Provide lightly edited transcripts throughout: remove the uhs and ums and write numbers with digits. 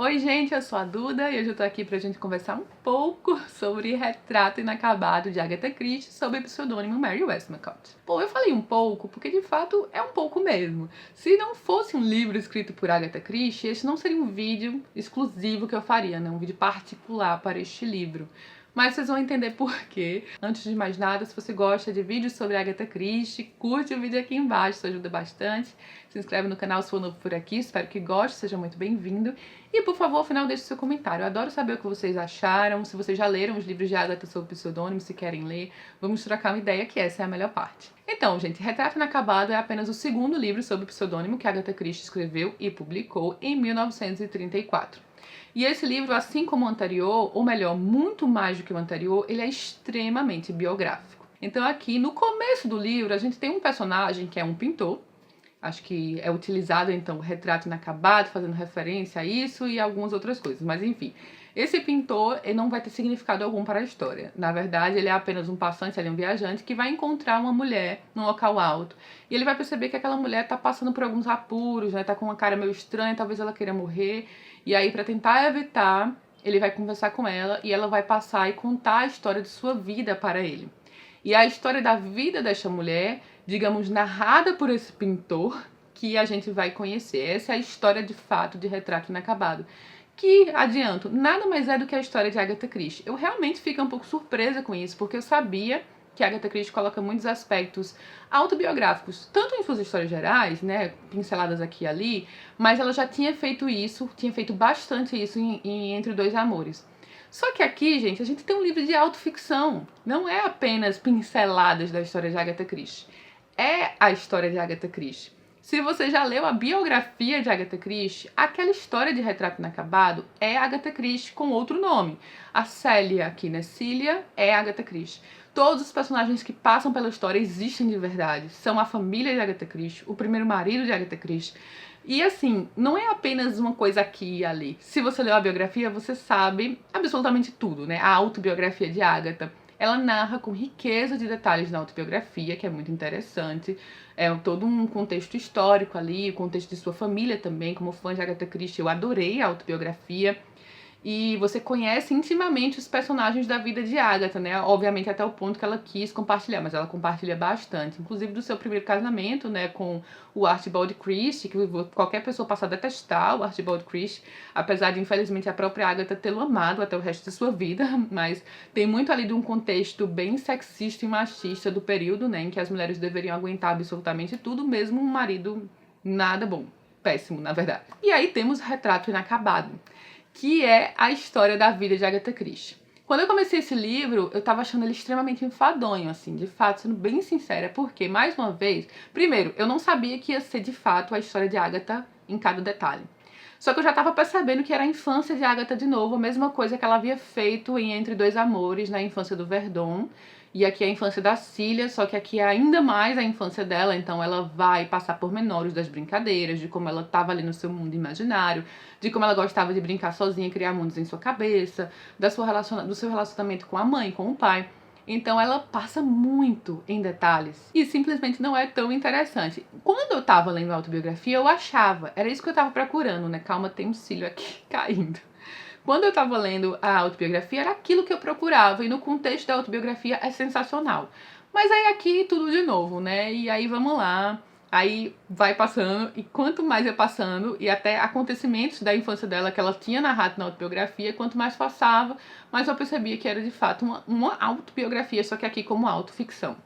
Oi gente, eu sou a Duda e hoje eu tô aqui pra gente conversar um pouco sobre Retrato Inacabado de Agatha Christie sob o pseudônimo Mary Westmacott. Bom, eu falei um pouco porque de fato é um pouco mesmo. Se não fosse um livro escrito por Agatha Christie, esse não seria um vídeo exclusivo que eu faria, né? Um vídeo particular para este livro. Mas vocês vão entender por quê. Antes de mais nada, se você gosta de vídeos sobre Agatha Christie, curte o vídeo aqui embaixo, isso ajuda bastante. Se inscreve no canal se for novo por aqui, espero que goste, seja muito bem-vindo. E por favor, ao final deixe seu comentário, eu adoro saber o que vocês acharam, se vocês já leram os livros de Agatha sob pseudônimo, se querem ler, vamos trocar uma ideia que essa é a melhor parte. Então, gente, Retrato Inacabado é apenas o segundo livro sob pseudônimo que Agatha Christie escreveu e publicou em 1934. E esse livro, assim como o anterior, ou melhor, muito mais do que o anterior, ele é extremamente biográfico. Então aqui, no começo do livro, a gente tem um personagem que é um pintor, acho que é utilizado então o Retrato Inacabado, fazendo referência a isso e algumas outras coisas, mas enfim. Esse pintor ele não vai ter significado algum para a história. Na verdade, ele é apenas um passante, ele é um viajante que vai encontrar uma mulher num local alto. E ele vai perceber que aquela mulher está passando por alguns apuros, né? Tá com uma cara meio estranha, talvez ela queira morrer. E aí, para tentar evitar, ele vai conversar com ela e ela vai passar e contar a história de sua vida para ele. E a história da vida desta mulher, digamos, narrada por esse pintor, que a gente vai conhecer. Essa é a história de fato de Retrato Inacabado. Que, adianto, nada mais é do que a história de Agatha Christie. Eu realmente fico um pouco surpresa com isso, porque eu sabia que a Agatha Christie coloca muitos aspectos autobiográficos, tanto em suas histórias gerais, né, pinceladas aqui e ali, mas ela já tinha feito isso, tinha feito bastante isso em Entre Dois Amores. Só que aqui, gente, a gente tem um livro de autoficção, não é apenas pinceladas da história de Agatha Christie, é a história de Agatha Christie. Se você já leu a biografia de Agatha Christie, aquela história de Retrato Inacabado é Agatha Christie com outro nome. A Célia aqui, né? Cília é Agatha Christie. Todos os personagens que passam pela história existem de verdade. São a família de Agatha Christie, o primeiro marido de Agatha Christie. E assim, não é apenas uma coisa aqui e ali. Se você leu a biografia, você sabe absolutamente tudo, né? A autobiografia de Agatha. Ela narra com riqueza de detalhes na autobiografia, que é muito interessante. É todo um contexto histórico ali, o contexto de sua família também. Como fã de Agatha Christie, eu adorei a autobiografia. E você conhece intimamente os personagens da vida de Agatha, né? Obviamente até o ponto que ela quis compartilhar, mas ela compartilha bastante. Inclusive do seu primeiro casamento, né? Com o Archibald Christie, que qualquer pessoa passa a detestar o Archibald Christie, apesar de, infelizmente, a própria Agatha tê-lo amado até o resto de sua vida, mas tem muito ali de um contexto bem sexista e machista do período, né? Em que as mulheres deveriam aguentar absolutamente tudo, mesmo um marido nada bom. Péssimo, na verdade. E aí temos Retrato Inacabado, que é a história da vida de Agatha Christie. Quando eu comecei esse livro, eu tava achando ele extremamente enfadonho, assim, de fato, sendo bem sincera, porque, mais uma vez, primeiro, eu não sabia que ia ser, de fato, a história de Agatha em cada detalhe. Só que eu já tava percebendo que era a infância de Agatha de novo, a mesma coisa que ela havia feito em Entre Dois Amores, na infância do Verdon. E aqui é a infância da Cília, só que aqui é ainda mais a infância dela, então ela vai passar por menores das brincadeiras, de como ela estava ali no seu mundo imaginário, de como ela gostava de brincar sozinha, criar mundos em sua cabeça, do seu relacionamento com a mãe, com o pai. Então ela passa muito em detalhes e simplesmente não é tão interessante. Quando eu tava lendo a autobiografia, eu achava, era isso que eu tava procurando, né? Calma, tem um cílio aqui caindo. Quando eu tava lendo a autobiografia, era aquilo que eu procurava, e no contexto da autobiografia é sensacional. Mas aí aqui tudo de novo, né? E aí vamos lá, aí vai passando, e quanto mais ia passando, e até acontecimentos da infância dela que ela tinha narrado na autobiografia, quanto mais passava, mais eu percebia que era de fato uma autobiografia, só que aqui como autoficção.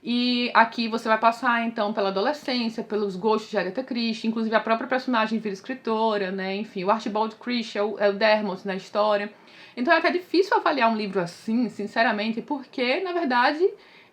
E aqui você vai passar, então, pela adolescência, pelos gostos de Agatha Christie, inclusive a própria personagem vira escritora, né? Enfim, o Archibald Christie é o Dermot na história. Então é até difícil avaliar um livro assim, sinceramente, porque, na verdade,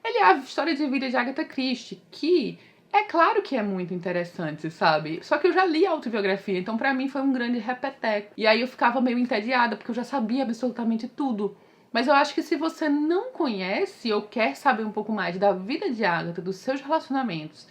ele é a história de vida de Agatha Christie, que é claro que é muito interessante, sabe? Só que eu já li a autobiografia, então pra mim foi um grande repeteco. E aí eu ficava meio entediada, porque eu já sabia absolutamente tudo. Mas eu acho que se você não conhece ou quer saber um pouco mais da vida de Agatha, dos seus relacionamentos,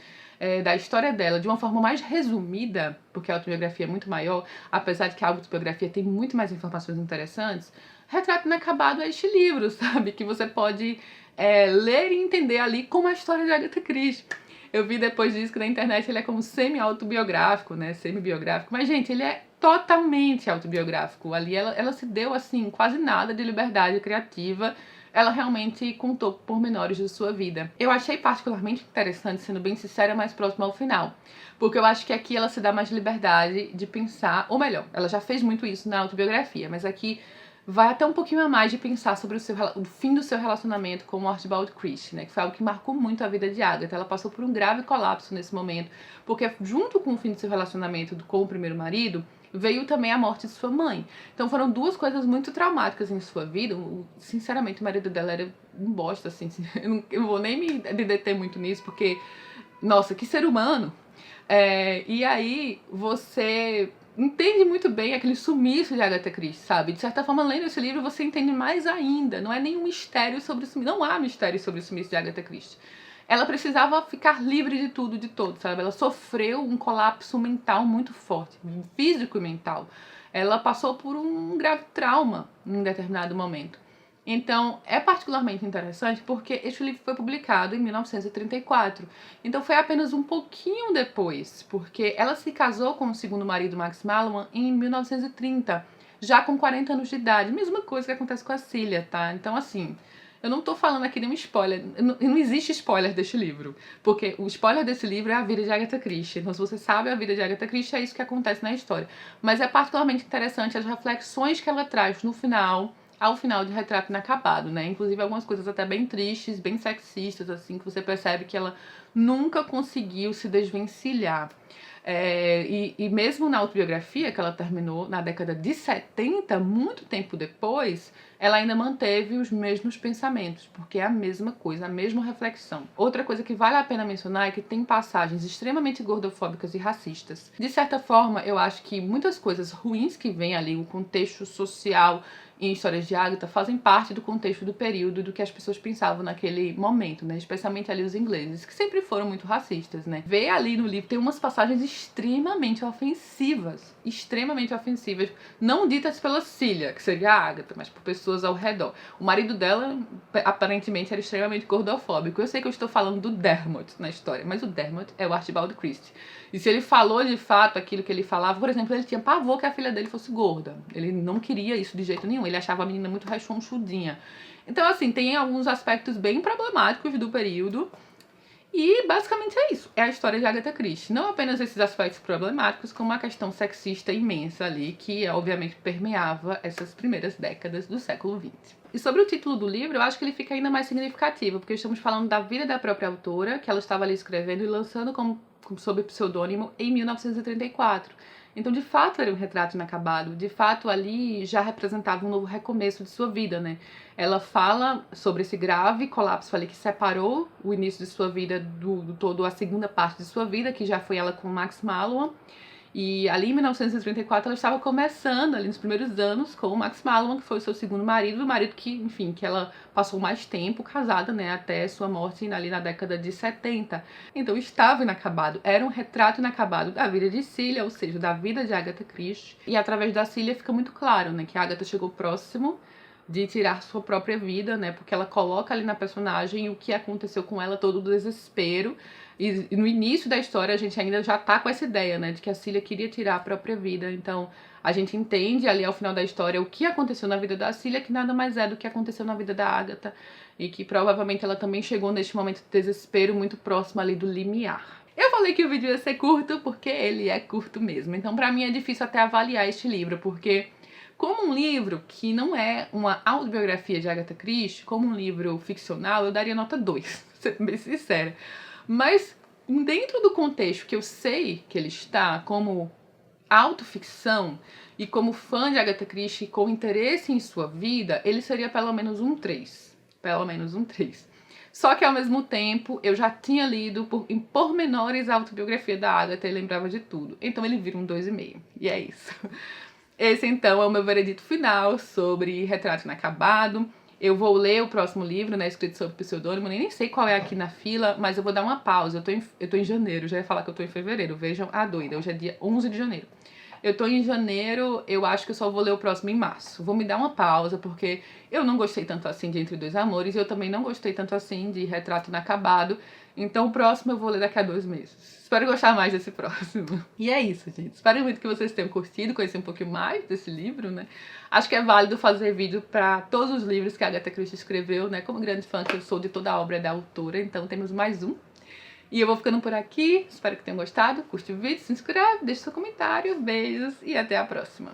da história dela, de uma forma mais resumida, porque a autobiografia é muito maior, apesar de que a autobiografia tem muito mais informações interessantes, Retrato Inacabado é este livro, sabe? Que você pode ler e entender ali como a história de Agatha Christie. Eu vi depois disso que na internet ele é como semi-autobiográfico, né? Semi-biográfico. Mas, gente, ele é totalmente autobiográfico. Ali ela se deu, assim, quase nada de liberdade criativa. Ela realmente contou pormenores da sua vida. Eu achei particularmente interessante, sendo bem sincera, mais próximo ao final. Porque eu acho que aqui ela se dá mais liberdade de pensar, ou melhor, ela já fez muito isso na autobiografia, mas aqui vai até um pouquinho a mais de pensar sobre o fim do seu relacionamento com o Archibald Christie, né? Que foi algo que marcou muito a vida de Agatha. Ela passou por um grave colapso nesse momento, porque junto com o fim do seu relacionamento com o primeiro marido, veio também a morte de sua mãe. Então foram duas coisas muito traumáticas em sua vida. Sinceramente, o marido dela era um bosta, assim. Eu não vou nem me deter muito nisso, porque, nossa, que ser humano. E aí você entende muito bem aquele sumiço de Agatha Christie, sabe? De certa forma, lendo esse livro, você entende mais ainda. Não é nenhum mistério sobre o sumiço. Não há mistério sobre o sumiço de Agatha Christie. Ela precisava ficar livre de tudo, de todos, sabe? Ela sofreu um colapso mental muito forte, físico e mental. Ela passou por um grave trauma em um determinado momento. Então, é particularmente interessante porque este livro foi publicado em 1934. Então, foi apenas um pouquinho depois, porque ela se casou com o segundo marido, Max Mallowan, em 1930, já com 40 anos de idade. Mesma coisa que acontece com a Cília, tá? Então, assim, eu não tô falando aqui nenhum spoiler. Não existe spoiler deste livro. Porque o spoiler desse livro é a vida de Agatha Christie. Então, se você sabe a vida de Agatha Christie, é isso que acontece na história. Mas é particularmente interessante as reflexões que ela traz no final, ao final de Retrato Inacabado, né? Inclusive algumas coisas até bem tristes, bem sexistas, assim, que você percebe que ela nunca conseguiu se desvencilhar. E mesmo na autobiografia, que ela terminou na década de 70, muito tempo depois, ela ainda manteve os mesmos pensamentos, porque é a mesma coisa, a mesma reflexão. Outra coisa que vale a pena mencionar é que tem passagens extremamente gordofóbicas e racistas. De certa forma, eu acho que muitas coisas ruins que vem ali, o contexto social em Histórias de Agatha, fazem parte do contexto do período do que as pessoas pensavam naquele momento, né? Especialmente ali os ingleses, que sempre foram muito racistas, né? Vê ali no livro, tem umas passagens extremamente ofensivas, não ditas pela Cília, que seria a Agatha, mas por pessoas ao redor. O marido dela, aparentemente, era extremamente gordofóbico. Eu sei que eu estou falando do Dermot na história, mas o Dermot é o Archibald Christie. E se ele falou de fato aquilo que ele falava, por exemplo, ele tinha pavor que a filha dele fosse gorda. Ele não queria isso de jeito nenhum, ele achava a menina muito rechonchudinha. Então, assim, tem alguns aspectos bem problemáticos do período. E basicamente é isso, é a história de Agatha Christie. Não apenas esses aspectos problemáticos, como uma questão sexista imensa ali, que obviamente permeava essas primeiras décadas do século XX. E sobre o título do livro, eu acho que ele fica ainda mais significativo, porque estamos falando da vida da própria autora, que ela estava ali escrevendo e lançando sob pseudônimo em 1934. Então, de fato, era um retrato inacabado. De fato, ali já representava um novo recomeço de sua vida, né? Ela fala sobre esse grave colapso ali que separou o início de sua vida do todo, a segunda parte de sua vida, que já foi ela com Max Mallowan. E ali em 1934 ela estava começando ali nos primeiros anos com o Max Mallowan, que foi o seu segundo marido, o marido que, enfim, que ela passou mais tempo casada, né, até sua morte ali na década de 70. Então estava inacabado, era um retrato inacabado da vida de Cília, ou seja, da vida de Agatha Christie. E através da Cília fica muito claro, né, que a Agatha chegou próximo de tirar sua própria vida, né, porque ela coloca ali na personagem o que aconteceu com ela, todo o desespero. E no início da história a gente ainda já tá com essa ideia, né, de que a Cília queria tirar a própria vida. Então a gente entende ali ao final da história o que aconteceu na vida da Cília, que nada mais é do que aconteceu na vida da Agatha. E que provavelmente ela também chegou neste momento de desespero muito próximo ali do limiar. Eu falei que o vídeo ia ser curto porque ele é curto mesmo. Então pra mim é difícil até avaliar este livro, porque como um livro que não é uma autobiografia de Agatha Christie, como um livro ficcional, eu daria nota 2, sendo bem sincera. Mas dentro do contexto que eu sei que ele está, como autoficção e como fã de Agatha Christie com interesse em sua vida, ele seria pelo menos um 3. Pelo menos um 3. Só que ao mesmo tempo eu já tinha lido em pormenores a autobiografia da Agatha e lembrava de tudo. Então ele vira um 2,5. E é isso. Esse então é o meu veredito final sobre Retrato Inacabado. Eu vou ler o próximo livro, né, escrito sob pseudônimo, nem sei qual é aqui na fila, mas eu vou dar uma pausa. Eu tô em janeiro, já ia falar que eu tô em fevereiro, vejam a doida, hoje é dia 11 de janeiro. Eu tô em janeiro, eu acho que eu só vou ler o próximo em março. Vou me dar uma pausa, porque eu não gostei tanto assim de Entre Dois Amores, e eu também não gostei tanto assim de Retrato Inacabado. Então o próximo eu vou ler daqui a 2 meses. Espero gostar mais desse próximo. E é isso, gente. Espero muito que vocês tenham curtido, conhecer um pouquinho mais desse livro, né? Acho que é válido fazer vídeo para todos os livros que a Agatha Christie escreveu, né? Como grande fã que eu sou de toda a obra da autora, então temos mais um. E eu vou ficando por aqui, espero que tenham gostado, curte o vídeo, se inscreve, deixe seu comentário, beijos e até a próxima.